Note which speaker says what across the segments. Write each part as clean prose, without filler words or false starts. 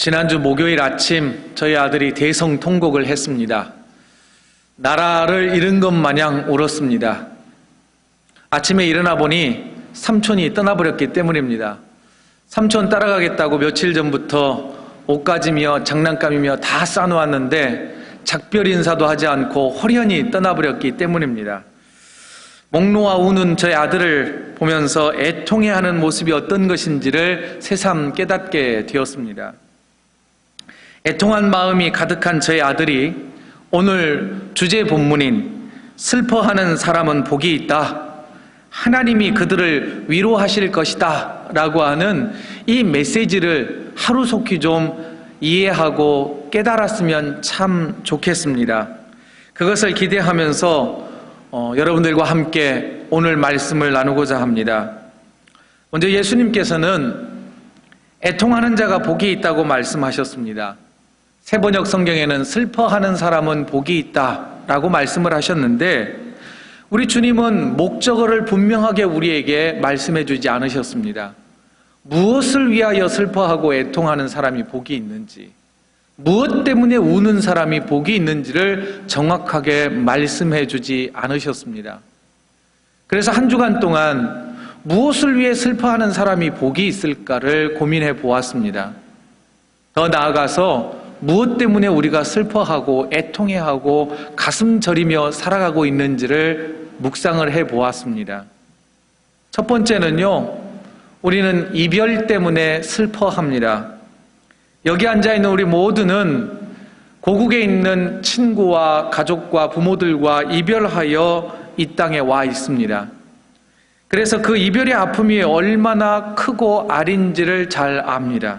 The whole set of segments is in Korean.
Speaker 1: 지난주 목요일 아침 저희 아들이 대성통곡을 했습니다. 나라를 잃은 것 마냥 울었습니다. 아침에 일어나 보니 삼촌이 떠나버렸기 때문입니다. 삼촌 따라가겠다고 며칠 전부터 옷가지며 장난감이며 다 싸놓았는데 작별 인사도 하지 않고 홀연히 떠나버렸기 때문입니다. 목 놓아 우는 저희 아들을 보면서 애통해하는 모습이 어떤 것인지를 새삼 깨닫게 되었습니다. 애통한 마음이 가득한 저희 아들이 오늘 주제 본문인 슬퍼하는 사람은 복이 있다, 하나님이 그들을 위로하실 것이다 라고 하는 이 메시지를 하루속히 좀 이해하고 깨달았으면 참 좋겠습니다. 그것을 기대하면서 여러분들과 함께 오늘 말씀을 나누고자 합니다. 먼저 예수님께서는 애통하는 자가 복이 있다고 말씀하셨습니다. 새번역 성경에는 슬퍼하는 사람은 복이 있다라고 말씀을 하셨는데, 우리 주님은 목적어를 분명하게 우리에게 말씀해 주지 않으셨습니다. 무엇을 위하여 슬퍼하고 애통하는 사람이 복이 있는지, 무엇 때문에 우는 사람이 복이 있는지를 정확하게 말씀해 주지 않으셨습니다. 그래서 한 주간 동안 무엇을 위해 슬퍼하는 사람이 복이 있을까를 고민해 보았습니다. 더 나아가서 무엇 때문에 우리가 슬퍼하고 애통해하고 가슴 저리며 살아가고 있는지를 묵상을 해 보았습니다. 첫 번째는요, 우리는 이별 때문에 슬퍼합니다. 여기 앉아있는 우리 모두는 고국에 있는 친구와 가족과 부모들과 이별하여 이 땅에 와 있습니다. 그래서 그 이별의 아픔이 얼마나 크고 아린지를 잘 압니다.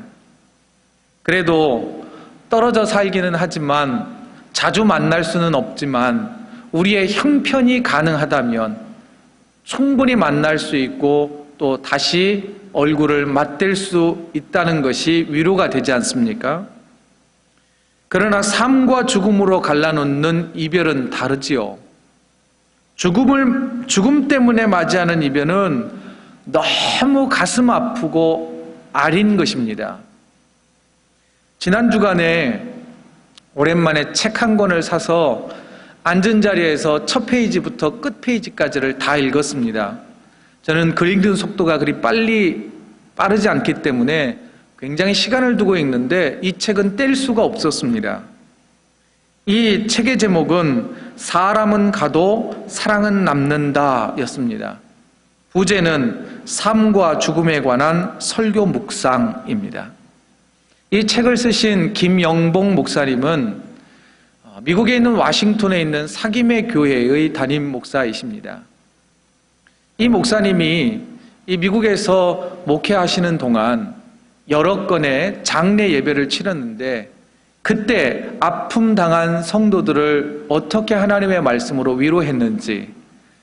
Speaker 1: 그래도 떨어져 살기는 하지만, 자주 만날 수는 없지만 우리의 형편이 가능하다면 충분히 만날 수 있고 또 다시 얼굴을 맞댈 수 있다는 것이 위로가 되지 않습니까? 그러나 삶과 죽음으로 갈라놓는 이별은 다르지요. 죽음 때문에 맞이하는 이별은 너무 가슴 아프고 아린 것입니다. 지난 주간에 오랜만에 책 한 권을 사서 앉은 자리에서 첫 페이지부터 끝 페이지까지를 다 읽었습니다. 저는 글 읽는 속도가 그리 빠르지 않기 때문에 굉장히 시간을 두고 읽는데 이 책은 뗄 수가 없었습니다. 이 책의 제목은 사람은 가도 사랑은 남는다 였습니다. 부제는 삶과 죽음에 관한 설교 묵상입니다. 이 책을 쓰신 김영봉 목사님은 미국에 있는 와싱턴에 있는 사김의 교회의 담임 목사이십니다. 이 목사님이 이 미국에서 목회하시는 동안 여러 건의 장례 예배를 치렀는데, 그때 아픔 당한 성도들을 어떻게 하나님의 말씀으로 위로했는지,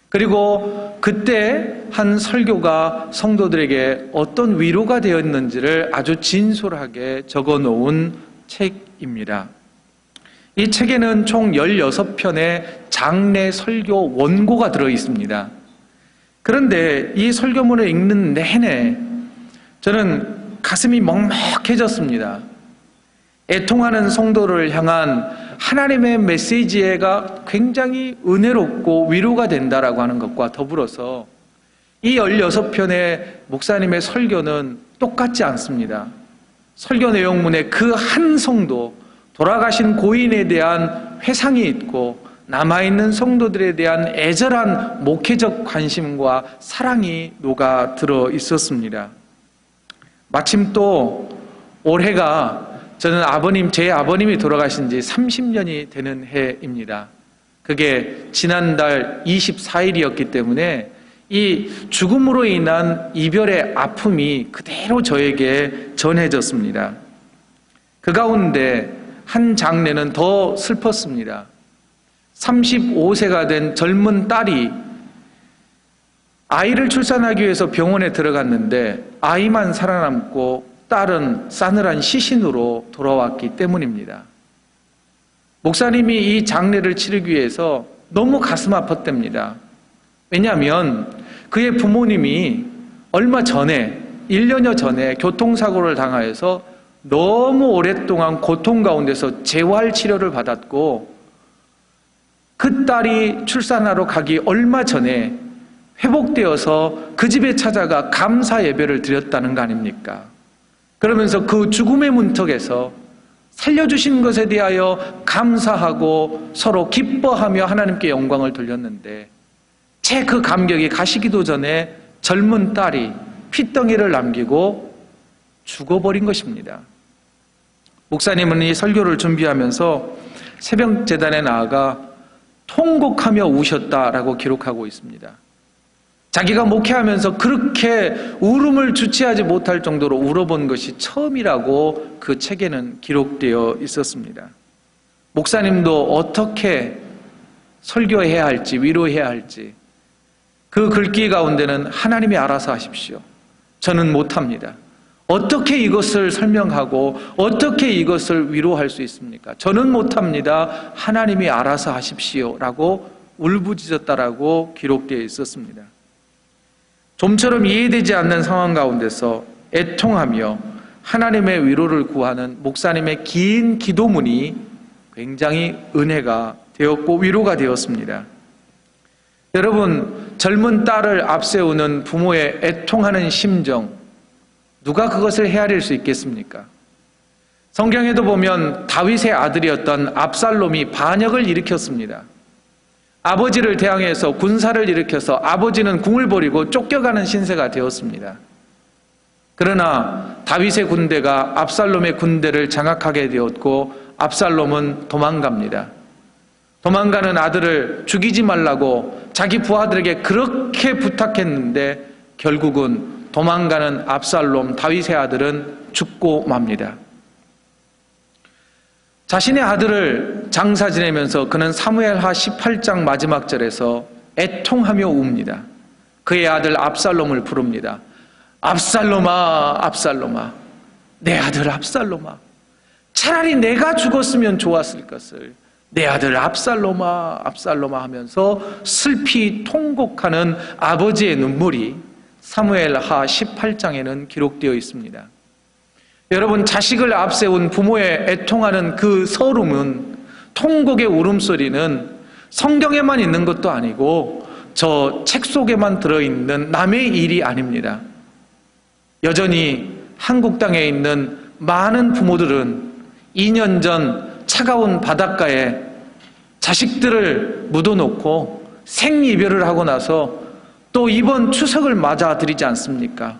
Speaker 1: 그리고 그때 한 설교가 성도들에게 어떤 위로가 되었는지를 아주 진솔하게 적어 놓은 책입니다. 이 책에는 총 16편의 장례 설교 원고가 들어 있습니다. 그런데 이 설교문을 읽는 내내 저는 가슴이 먹먹해졌습니다. 애통하는 성도를 향한 하나님의 메시지가 굉장히 은혜롭고 위로가 된다라고 하는 것과 더불어서 이 16편의 목사님의 설교는 똑같지 않습니다. 설교 내용문에 그 한 성도, 돌아가신 고인에 대한 회상이 있고 남아있는 성도들에 대한 애절한 목회적 관심과 사랑이 녹아 들어 있었습니다. 마침 또 올해가 저는 제 아버님이 돌아가신 지 30년이 되는 해입니다. 그게 지난달 24일이었기 때문에 이 죽음으로 인한 이별의 아픔이 그대로 저에게 전해졌습니다. 그 가운데 한 장례는 더 슬펐습니다. 35세가 된 젊은 딸이 아이를 출산하기 위해서 병원에 들어갔는데 아이만 살아남고 딸은 싸늘한 시신으로 돌아왔기 때문입니다. 목사님이 이 장례를 치르기 위해서 너무 가슴 아팠답니다. 왜냐하면 그의 부모님이 얼마 전에 1년여 전에 교통사고를 당하여서 너무 오랫동안 고통 가운데서 재활 치료를 받았고 그 딸이 출산하러 가기 얼마 전에 회복되어서 그 집에 찾아가 감사 예배를 드렸다는 거 아닙니까? 그러면서 그 죽음의 문턱에서 살려주신 것에 대하여 감사하고 서로 기뻐하며 하나님께 영광을 돌렸는데 채 그 감격이 가시기도 전에 젊은 딸이 핏덩이를 남기고 죽어버린 것입니다. 목사님은 이 설교를 준비하면서 새벽 제단에 나아가 통곡하며 우셨다라고 기록하고 있습니다. 자기가 목회하면서 그렇게 울음을 주체하지 못할 정도로 울어본 것이 처음이라고 그 책에는 기록되어 있었습니다. 목사님도 어떻게 설교해야 할지 위로해야 할지 그 글귀 가운데는 하나님이 알아서 하십시오. 저는 못합니다. 어떻게 이것을 설명하고 어떻게 이것을 위로할 수 있습니까? 저는 못합니다. 하나님이 알아서 하십시오 라고 울부짖었다라고 기록되어 있었습니다. 좀처럼 이해되지 않는 상황 가운데서 애통하며 하나님의 위로를 구하는 목사님의 긴 기도문이 굉장히 은혜가 되었고 위로가 되었습니다. 여러분, 젊은 딸을 앞세우는 부모의 애통하는 심정, 누가 그것을 헤아릴 수 있겠습니까? 성경에도 보면 다윗의 아들이었던 압살롬이 반역을 일으켰습니다. 아버지를 대항해서 군사를 일으켜서 아버지는 궁을 버리고 쫓겨가는 신세가 되었습니다. 그러나 다윗의 군대가 압살롬의 군대를 장악하게 되었고 압살롬은 도망갑니다. 도망가는 아들을 죽이지 말라고 자기 부하들에게 그렇게 부탁했는데 결국은 도망가는 압살롬 다윗의 아들은 죽고 맙니다. 자신의 아들을 장사 지내면서 그는 사무엘하 18장 마지막 절에서 애통하며 웁니다. 그의 아들 압살롬을 부릅니다. 압살롬아, 압살롬아, 내 아들 압살롬아, 차라리 내가 죽었으면 좋았을 것을 내 아들 압살롬아, 압살롬아 하면서 슬피 통곡하는 아버지의 눈물이 사무엘하 18장에는 기록되어 있습니다. 여러분, 자식을 앞세운 부모의 애통하는 그 서름은, 통곡의 울음소리는 성경에만 있는 것도 아니고 저 책 속에만 들어있는 남의 일이 아닙니다. 여전히 한국 땅에 있는 많은 부모들은 2년 전 차가운 바닷가에 자식들을 묻어놓고 생이별을 하고 나서 또 이번 추석을 맞아들이지 않습니까?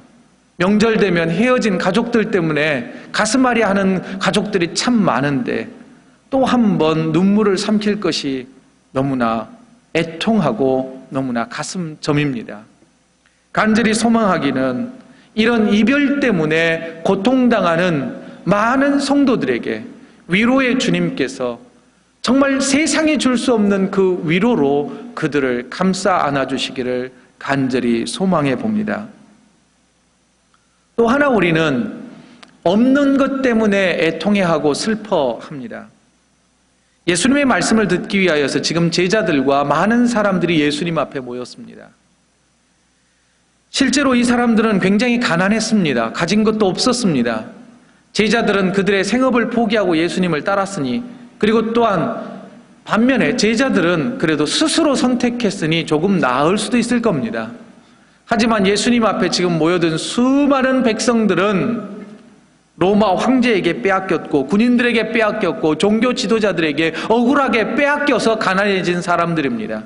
Speaker 1: 명절 되면 헤어진 가족들 때문에 가슴앓이 하는 가족들이 참 많은데 또 한 번 눈물을 삼킬 것이 너무나 애통하고 너무나 가슴 저밉니다. 간절히 소망하기는 이런 이별 때문에 고통당하는 많은 성도들에게 위로의 주님께서 정말 세상이 줄 수 없는 그 위로로 그들을 감싸 안아주시기를 간절히 소망해 봅니다. 또 하나 우리는 없는 것 때문에 애통해하고 슬퍼합니다. 예수님의 말씀을 듣기 위하여서 지금 제자들과 많은 사람들이 예수님 앞에 모였습니다. 실제로 이 사람들은 굉장히 가난했습니다. 가진 것도 없었습니다. 제자들은 그들의 생업을 포기하고 예수님을 따랐으니, 그리고 또한 반면에 제자들은 그래도 스스로 선택했으니 조금 나을 수도 있을 겁니다. 하지만 예수님 앞에 지금 모여든 수많은 백성들은 로마 황제에게 빼앗겼고 군인들에게 빼앗겼고 종교 지도자들에게 억울하게 빼앗겨서 가난해진 사람들입니다.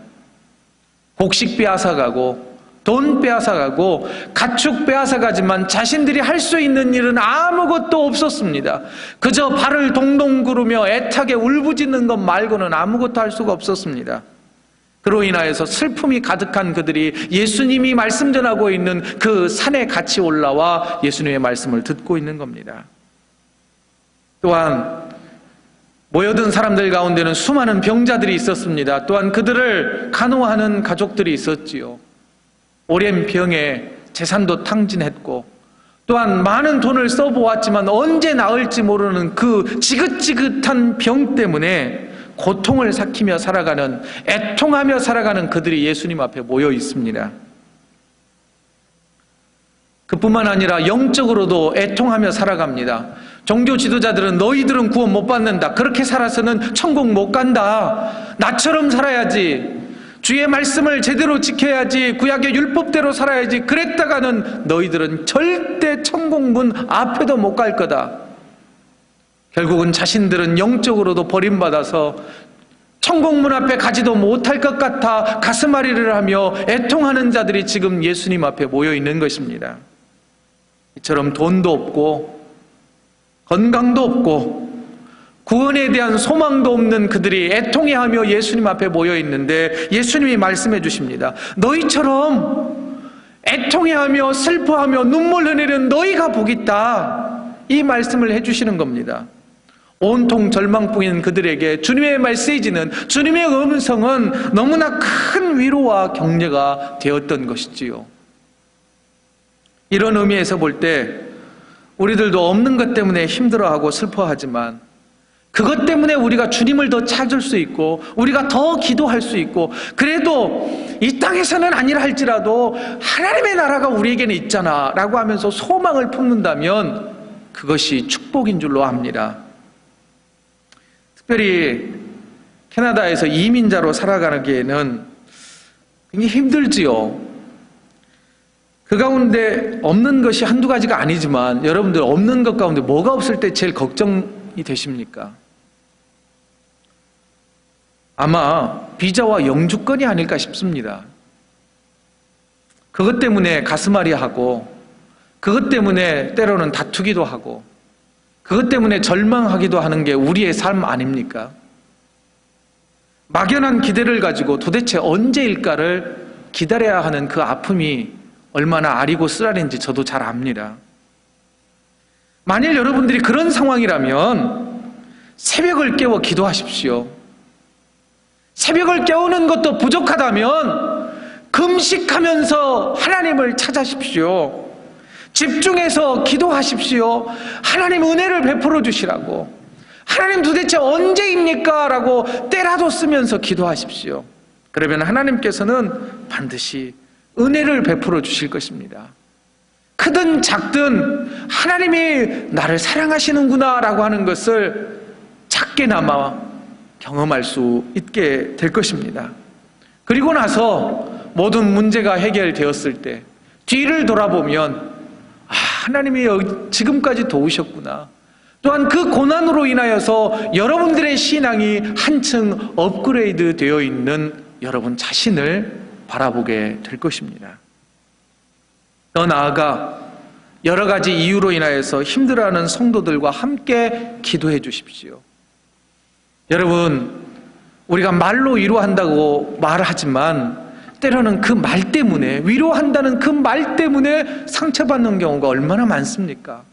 Speaker 1: 곡식 빼앗아가고 돈 빼앗아가고 가축 빼앗아가지만 자신들이 할 수 있는 일은 아무것도 없었습니다. 그저 발을 동동 구르며 애타게 울부짖는 것 말고는 아무것도 할 수가 없었습니다. 그로 인하여서 슬픔이 가득한 그들이 예수님이 말씀 전하고 있는 그 산에 같이 올라와 예수님의 말씀을 듣고 있는 겁니다. 또한 모여든 사람들 가운데는 수많은 병자들이 있었습니다. 또한 그들을 간호하는 가족들이 있었지요. 오랜 병에 재산도 탕진했고 또한 많은 돈을 써보았지만 언제 나을지 모르는 그 지긋지긋한 병 때문에 고통을 삭히며 살아가는, 애통하며 살아가는 그들이 예수님 앞에 모여 있습니다. 그뿐만 아니라 영적으로도 애통하며 살아갑니다. 종교 지도자들은 너희들은 구원 못 받는다. 그렇게 살아서는 천국 못 간다. 나처럼 살아야지. 주의 말씀을 제대로 지켜야지. 구약의 율법대로 살아야지. 그랬다가는 너희들은 절대 천국문 앞에도 못 갈 거다. 결국은 자신들은 영적으로도 버림받아서 천국문 앞에 가지도 못할 것 같아 가슴앓이를 하며 애통하는 자들이 지금 예수님 앞에 모여 있는 것입니다. 이처럼 돈도 없고 건강도 없고 구원에 대한 소망도 없는 그들이 애통해하며 예수님 앞에 모여 있는데 예수님이 말씀해 주십니다. 너희처럼 애통해하며 슬퍼하며 눈물 흘리는 너희가 복이 있다. 이 말씀을 해주시는 겁니다. 온통 절망뿐인 그들에게 주님의 메시지는, 주님의 음성은 너무나 큰 위로와 격려가 되었던 것이지요. 이런 의미에서 볼 때 우리들도 없는 것 때문에 힘들어하고 슬퍼하지만 그것 때문에 우리가 주님을 더 찾을 수 있고 우리가 더 기도할 수 있고 그래도 이 땅에서는 아니라 할지라도 하나님의 나라가 우리에게는 있잖아 라고 하면서 소망을 품는다면 그것이 축복인 줄로 압니다. 특별히 캐나다에서 이민자로 살아가기에는 굉장히 힘들지요. 그 가운데 없는 것이 한두 가지가 아니지만 여러분들 없는 것 가운데 뭐가 없을 때 제일 걱정이 되십니까? 아마 비자와 영주권이 아닐까 싶습니다. 그것 때문에 가슴앓이하고 그것 때문에 때로는 다투기도 하고 그것 때문에 절망하기도 하는 게 우리의 삶 아닙니까? 막연한 기대를 가지고 도대체 언제일까를 기다려야 하는 그 아픔이 얼마나 아리고 쓰라린지 저도 잘 압니다. 만일 여러분들이 그런 상황이라면 새벽을 깨워 기도하십시오. 새벽을 깨우는 것도 부족하다면 금식하면서 하나님을 찾으십시오. 집중해서 기도하십시오. 하나님 은혜를 베풀어 주시라고. 하나님 도대체 언제입니까? 라고 때라도 쓰면서 기도하십시오. 그러면 하나님께서는 반드시 은혜를 베풀어 주실 것입니다. 크든 작든 하나님이 나를 사랑하시는구나 라고 하는 것을 작게나마 경험할 수 있게 될 것입니다. 그리고 나서 모든 문제가 해결되었을 때 뒤를 돌아보면 하나님이 지금까지 도우셨구나. 또한 그 고난으로 인하여서 여러분들의 신앙이 한층 업그레이드 되어 있는 여러분 자신을 바라보게 될 것입니다. 더 나아가 여러 가지 이유로 인하여서 힘들어하는 성도들과 함께 기도해 주십시오. 여러분, 우리가 말로 위로한다고 말하지만 때로는 그 말 때문에, 위로한다는 그 말 때문에 상처받는 경우가 얼마나 많습니까?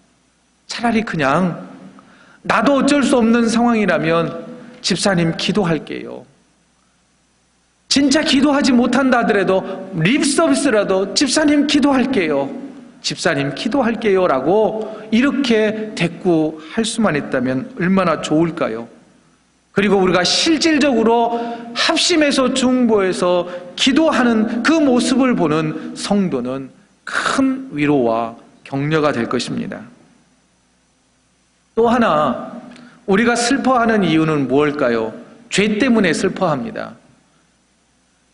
Speaker 1: 차라리 그냥 나도 어쩔 수 없는 상황이라면 집사님 기도할게요. 진짜 기도하지 못한다 하더라도 립 서비스라도 집사님 기도할게요. 집사님 기도할게요 라고 이렇게 대꾸할 수만 있다면 얼마나 좋을까요? 그리고 우리가 실질적으로 합심해서 중보해서 기도하는 그 모습을 보는 성도는 큰 위로와 격려가 될 것입니다. 또 하나 우리가 슬퍼하는 이유는 무엇일까요? 죄 때문에 슬퍼합니다.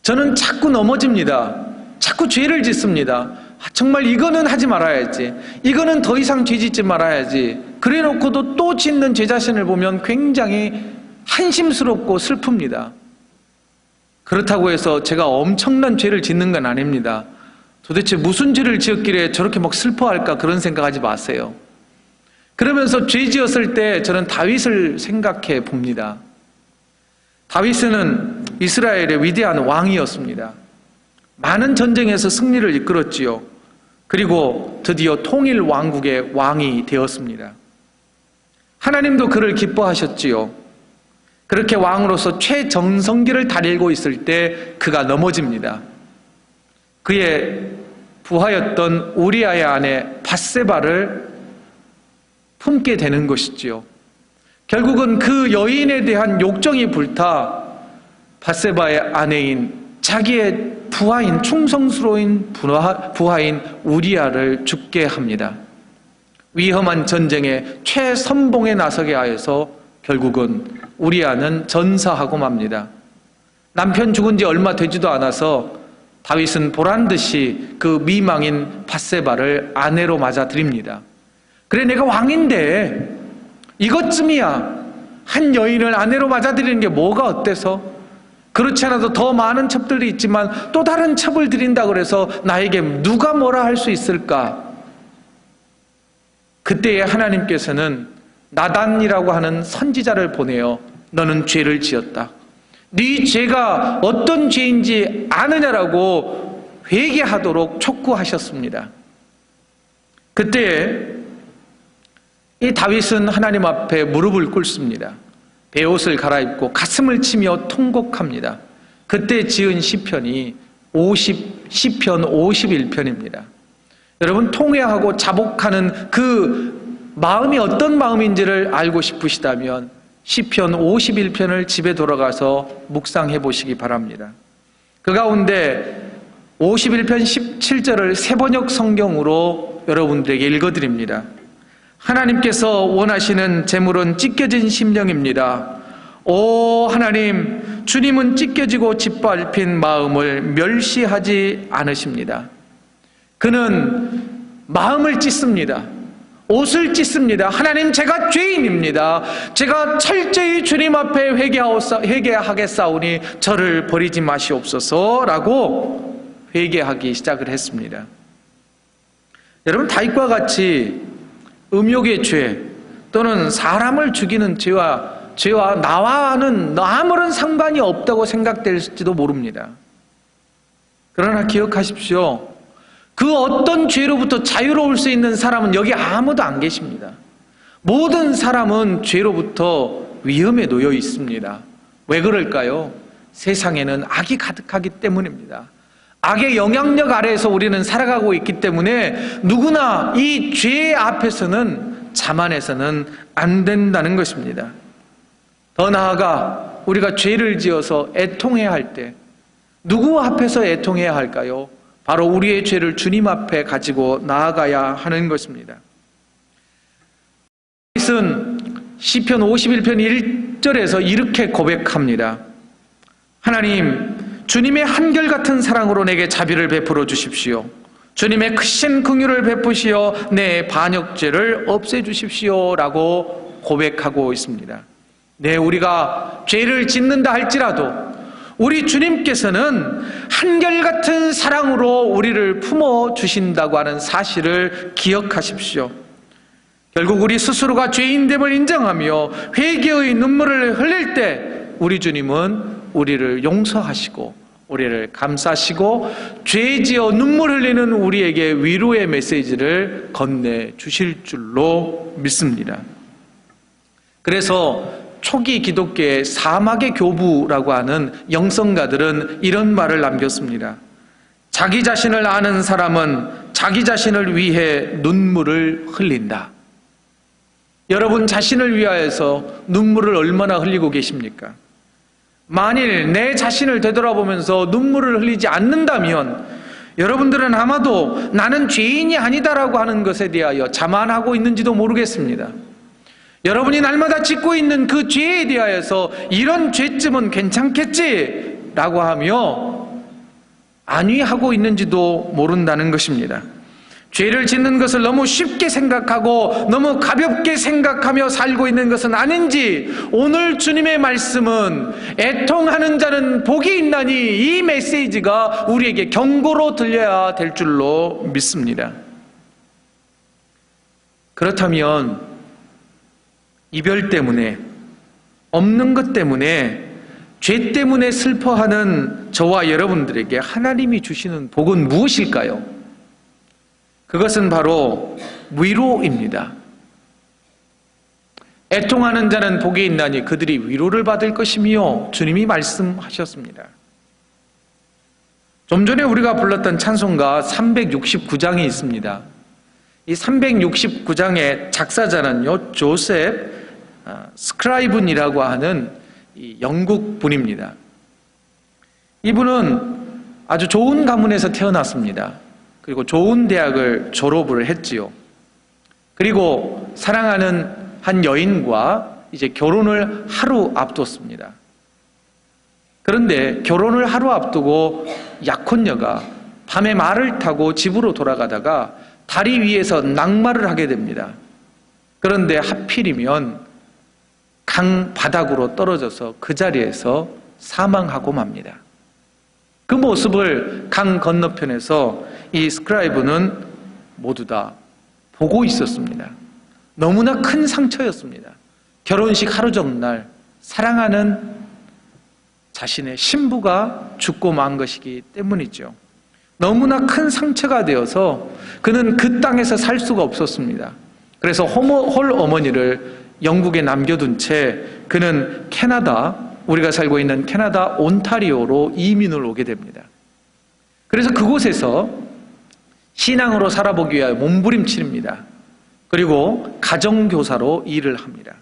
Speaker 1: 저는 자꾸 넘어집니다. 자꾸 죄를 짓습니다. 정말 이거는 하지 말아야지. 이거는 더 이상 죄 짓지 말아야지. 그래 놓고도 또 짓는 제 자신을 보면 굉장히 한심스럽고 슬픕니다. 그렇다고 해서 제가 엄청난 죄를 짓는 건 아닙니다. 도대체 무슨 죄를 지었길래 저렇게 막 슬퍼할까 그런 생각하지 마세요. 그러면서 죄 지었을 때 저는 다윗을 생각해 봅니다. 다윗은 이스라엘의 위대한 왕이었습니다. 많은 전쟁에서 승리를 이끌었지요. 그리고 드디어 통일 왕국의 왕이 되었습니다. 하나님도 그를 기뻐하셨지요. 그렇게 왕으로서 최정성기를 다리고 있을 때 그가 넘어집니다. 그의 부하였던 우리아의 아내 밧세바를 품게 되는 것이지요. 결국은 그 여인에 대한 욕정이 불타 밧세바의 아내인 자기의 부하인 충성스러운 부하인 우리아를 죽게 합니다. 위험한 전쟁에 최선봉에 나서게 하여서 결국은 우리아는 전사하고 맙니다. 남편 죽은 지 얼마 되지도 않아서 다윗은 보란듯이 그 미망인 밧세바를 아내로 맞아들입니다. 그래, 내가 왕인데 이것쯤이야. 한 여인을 아내로 맞아들이는 게 뭐가 어때서? 그렇지 않아도 더 많은 첩들이 있지만 또 다른 첩을 드린다고 해서 나에게 누가 뭐라 할 수 있을까? 그때에 하나님께서는 나단이라고 하는 선지자를 보내어 너는 죄를 지었다. 네 죄가 어떤 죄인지 아느냐라고 회개하도록 촉구하셨습니다. 그때 이 다윗은 하나님 앞에 무릎을 꿇습니다. 베옷을 갈아입고 가슴을 치며 통곡합니다. 그때 지은 시편이 시편 51편입니다. 여러분, 통회하고 자복하는 그 마음이 어떤 마음인지를 알고 싶으시다면 시편 51편을 집에 돌아가서 묵상해 보시기 바랍니다. 그 가운데 51편 17절을 새번역 성경으로 여러분들에게 읽어드립니다. 하나님께서 원하시는 제물은 찢겨진 심령입니다. 오 하나님, 주님은 찢겨지고 짓밟힌 마음을 멸시하지 않으십니다. 그는 마음을 찢습니다. 옷을 찢습니다. 하나님, 제가 죄인입니다. 제가 철저히 주님 앞에 회개하겠사오니 저를 버리지 마시옵소서라고 회개하기 시작을 했습니다. 여러분, 다윗과 같이 음욕의 죄 또는 사람을 죽이는 죄와 나와는 아무런 상관이 없다고 생각될지도 모릅니다. 그러나 기억하십시오. 그 어떤 죄로부터 자유로울 수 있는 사람은 여기 아무도 안 계십니다. 모든 사람은 죄로부터 위험에 놓여 있습니다. 왜 그럴까요? 세상에는 악이 가득하기 때문입니다. 악의 영향력 아래에서 우리는 살아가고 있기 때문에 누구나 이 죄 앞에서는 자만해서는 안 된다는 것입니다. 더 나아가 우리가 죄를 지어서 애통해야 할 때 누구 앞에서 애통해야 할까요? 바로 우리의 죄를 주님 앞에 가지고 나아가야 하는 것입니다. 다윗은 시편 51편 1절에서 이렇게 고백합니다. 하나님, 주님의 한결같은 사랑으로 내게 자비를 베풀어 주십시오. 주님의 크신 긍휼을 베푸시어 내 반역죄를 없애주십시오 라고 고백하고 있습니다. 네, 우리가 죄를 짓는다 할지라도 우리 주님께서는 한결같은 사랑으로 우리를 품어주신다고 하는 사실을 기억하십시오. 결국 우리 스스로가 죄인됨을 인정하며 회개의 눈물을 흘릴 때 우리 주님은 우리를 용서하시고 우리를 감싸시고 죄지어 눈물 흘리는 우리에게 위로의 메시지를 건네주실 줄로 믿습니다. 그래서 초기 기독교의 사막의 교부라고 하는 영성가들은 이런 말을 남겼습니다. 자기 자신을 아는 사람은 자기 자신을 위해 눈물을 흘린다. 여러분 자신을 위하여서 눈물을 얼마나 흘리고 계십니까? 만일 내 자신을 되돌아보면서 눈물을 흘리지 않는다면 여러분들은 아마도 나는 죄인이 아니다라고 하는 것에 대하여 자만하고 있는지도 모르겠습니다. 여러분이 날마다 짓고 있는 그 죄에 대하여서 이런 죄쯤은 괜찮겠지라고 하며 안위하고 있는지도 모른다는 것입니다. 죄를 짓는 것을 너무 쉽게 생각하고 너무 가볍게 생각하며 살고 있는 것은 아닌지 오늘 주님의 말씀은 애통하는 자는 복이 있나니 이 메시지가 우리에게 경고로 들려야 될 줄로 믿습니다. 그렇다면 이별 때문에 없는 것 때문에 죄 때문에 슬퍼하는 저와 여러분들에게 하나님이 주시는 복은 무엇일까요? 그것은 바로 위로입니다. 애통하는 자는 복이 있나니 그들이 위로를 받을 것이며 주님이 말씀하셨습니다. 좀 전에 우리가 불렀던 찬송가 369장이 있습니다. 이 369장의 작사자는요, 조셉 스크라이븐이라고 하는 이 영국 분입니다. 이분은 아주 좋은 가문에서 태어났습니다. 그리고 좋은 대학을 졸업을 했지요. 그리고 사랑하는 한 여인과 이제 결혼을 하루 앞뒀습니다. 그런데 결혼을 하루 앞두고 약혼녀가 밤에 말을 타고 집으로 돌아가다가 다리 위에서 낙마를 하게 됩니다. 그런데 하필이면 강 바닥으로 떨어져서 그 자리에서 사망하고 맙니다. 그 모습을 강 건너편에서 이 스크라이브는 모두 다 보고 있었습니다. 너무나 큰 상처였습니다. 결혼식 하루 전날 사랑하는 자신의 신부가 죽고 만 것이기 때문이죠. 너무나 큰 상처가 되어서 그는 그 땅에서 살 수가 없었습니다. 그래서 홀 어머니를 영국에 남겨둔 채 그는 우리가 살고 있는 캐나다 온타리오로 이민을 오게 됩니다. 그래서 그곳에서 신앙으로 살아보기 위하여 몸부림칩니다. 그리고 가정교사로 일을 합니다.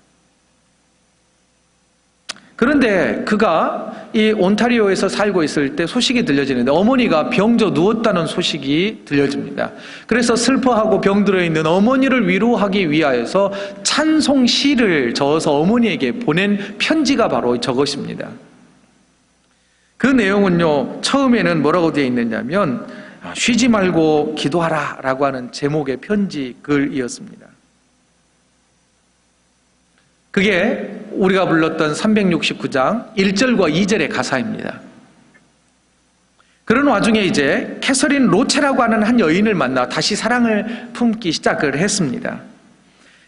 Speaker 1: 그런데 그가 이 온타리오에서 살고 있을 때 소식이 들려지는데 어머니가 병져 누웠다는 소식이 들려집니다. 그래서 슬퍼하고 병들어 있는 어머니를 위로하기 위하여서 찬송 시를 적어서 어머니에게 보낸 편지가 바로 저것입니다. 그 내용은요, 처음에는 뭐라고 되어 있느냐면 쉬지 말고 기도하라 라고 하는 제목의 편지 글이었습니다. 그게 우리가 불렀던 369장 1절과 2절의 가사입니다. 그런 와중에 이제 캐서린 로체라고 하는 한 여인을 만나 다시 사랑을 품기 시작을 했습니다.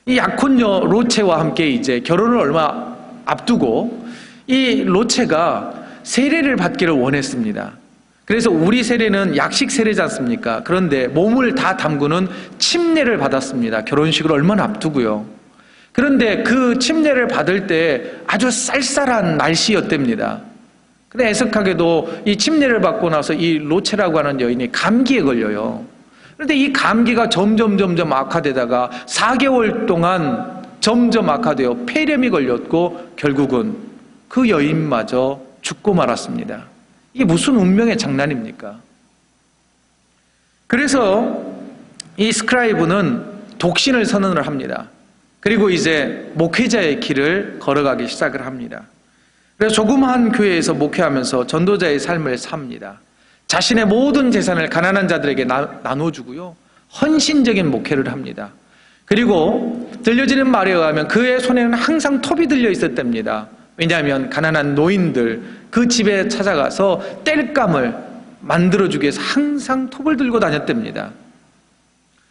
Speaker 1: 이 약혼녀 로체와 함께 이제 결혼을 얼마 앞두고 이 로체가 세례를 받기를 원했습니다. 그래서 우리 세례는 약식 세례지 않습니까? 그런데 몸을 다 담그는 침례를 받았습니다. 결혼식을 얼마나 앞두고요. 그런데 그 침례를 받을 때 아주 쌀쌀한 날씨였답니다. 근데 애석하게도 이 침례를 받고 나서 이 로체라고 하는 여인이 감기에 걸려요. 그런데 이 감기가 점점 악화되다가 4개월 동안 점점 악화되어 폐렴이 걸렸고 결국은 그 여인마저 죽고 말았습니다. 이게 무슨 운명의 장난입니까? 그래서 이 스크라이브는 독신을 선언을 합니다. 그리고 이제 목회자의 길을 걸어가기 시작을 합니다. 그래서 조그마한 교회에서 목회하면서 전도자의 삶을 삽니다. 자신의 모든 재산을 가난한 자들에게 나눠주고요. 헌신적인 목회를 합니다. 그리고 들려지는 말에 의하면 그의 손에는 항상 톱이 들려 있었답니다. 왜냐하면 가난한 노인들 그 집에 찾아가서 땔감을 만들어주기 위해서 항상 톱을 들고 다녔답니다.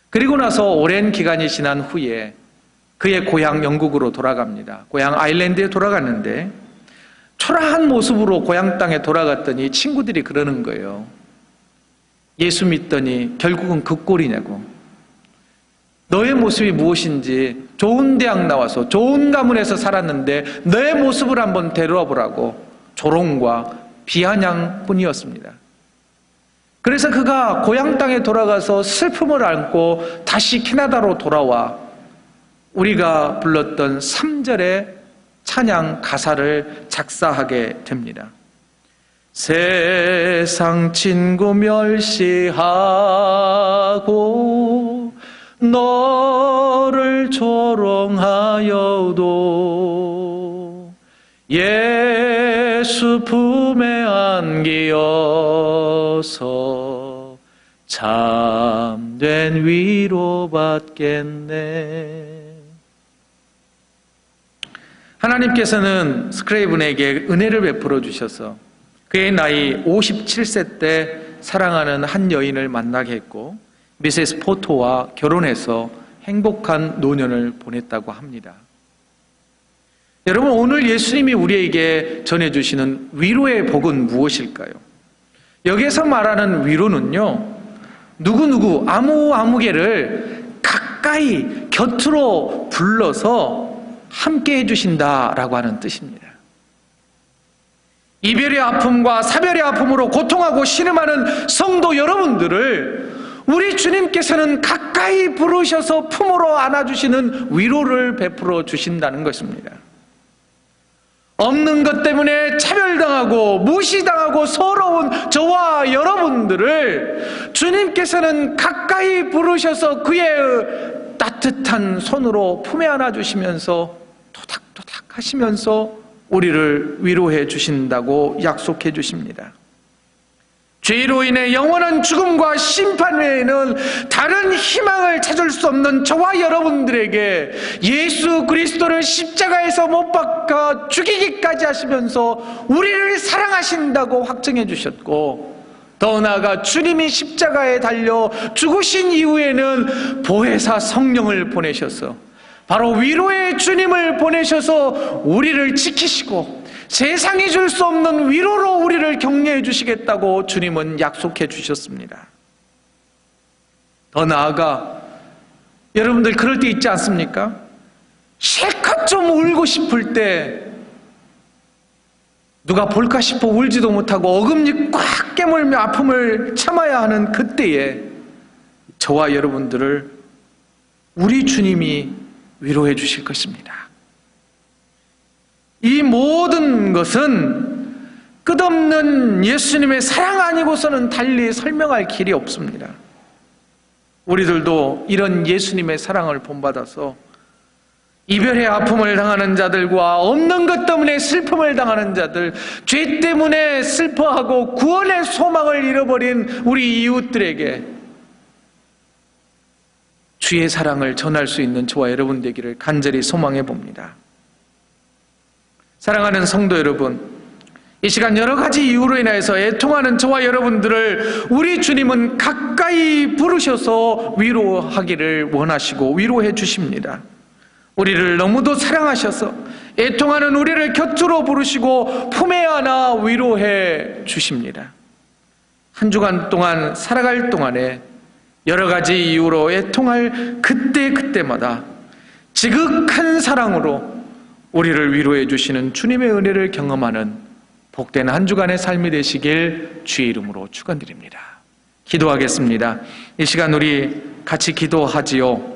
Speaker 1: 그리고 나서 오랜 기간이 지난 후에 그의 고향 영국으로 돌아갑니다. 고향 아일랜드에 돌아갔는데 초라한 모습으로 고향 땅에 돌아갔더니 친구들이 그러는 거예요. 예수 믿더니 결국은 그 꼴이냐고. 너의 모습이 무엇인지 좋은 대학 나와서 좋은 가문에서 살았는데 너의 모습을 한번 되돌아 보라고 조롱과 비아냥뿐이었습니다. 그래서 그가 고향 땅에 돌아가서 슬픔을 안고 다시 캐나다로 돌아와 우리가 불렀던 3절의 찬양 가사를 작사하게 됩니다. 세상 친구 멸시하고 너를 조롱하여도 예수 품에 안기어서 참된 위로받겠네. 하나님께서는 스크레이븐에게 은혜를 베풀어 주셔서 그의 나이 57세 때 사랑하는 한 여인을 만나게 했고 미세스 포토와 결혼해서 행복한 노년을 보냈다고 합니다. 여러분, 오늘 예수님이 우리에게 전해주시는 위로의 복은 무엇일까요? 여기에서 말하는 위로는요, 누구누구 아무개를 가까이 곁으로 불러서 함께 해주신다라고 하는 뜻입니다. 이별의 아픔과 사별의 아픔으로 고통하고 신음하는 성도 여러분들을 우리 주님께서는 가까이 부르셔서 품으로 안아주시는 위로를 베풀어 주신다는 것입니다. 없는 것 때문에 차별당하고 무시당하고 서러운 저와 여러분들을 주님께서는 가까이 부르셔서 그의 따뜻한 손으로 품에 안아주시면서 토닥토닥 하시면서 우리를 위로해 주신다고 약속해 주십니다. 죄로 인해 영원한 죽음과 심판 외에는 다른 희망을 찾을 수 없는 저와 여러분들에게 예수 그리스도를 십자가에서 못 박아 죽이기까지 하시면서 우리를 사랑하신다고 확증해 주셨고, 더 나아가 주님이 십자가에 달려 죽으신 이후에는 보혜사 성령을 보내셔서 바로 위로의 주님을 보내셔서 우리를 지키시고 세상이 줄 수 없는 위로로 우리를 격려해 주시겠다고 주님은 약속해 주셨습니다. 더 나아가 여러분들 그럴 때 있지 않습니까? 실컷 좀 울고 싶을 때 누가 볼까 싶어 울지도 못하고 어금니 꽉 깨물며 아픔을 참아야 하는 그때에 저와 여러분들을 우리 주님이 위로해 주실 것입니다. 이 모든 것은 끝없는 예수님의 사랑 아니고서는 달리 설명할 길이 없습니다. 우리들도 이런 예수님의 사랑을 본받아서 이별의 아픔을 당하는 자들과 없는 것 때문에 슬픔을 당하는 자들, 죄 때문에 슬퍼하고 구원의 소망을 잃어버린 우리 이웃들에게 주의 사랑을 전할 수 있는 저와 여러분 되기를 간절히 소망해 봅니다. 사랑하는 성도 여러분, 이 시간 여러 가지 이유로 인해서 애통하는 저와 여러분들을 우리 주님은 가까이 부르셔서 위로하기를 원하시고 위로해 주십니다. 우리를 너무도 사랑하셔서 애통하는 우리를 곁으로 부르시고 품에 안아 위로해 주십니다. 한 주간 동안 살아갈 동안에 여러 가지 이유로 애통할 그때마다 지극한 사랑으로 우리를 위로해 주시는 주님의 은혜를 경험하는 복된 한 주간의 삶이 되시길 주의 이름으로 축원드립니다. 기도하겠습니다. 이 시간 우리 같이 기도하지요.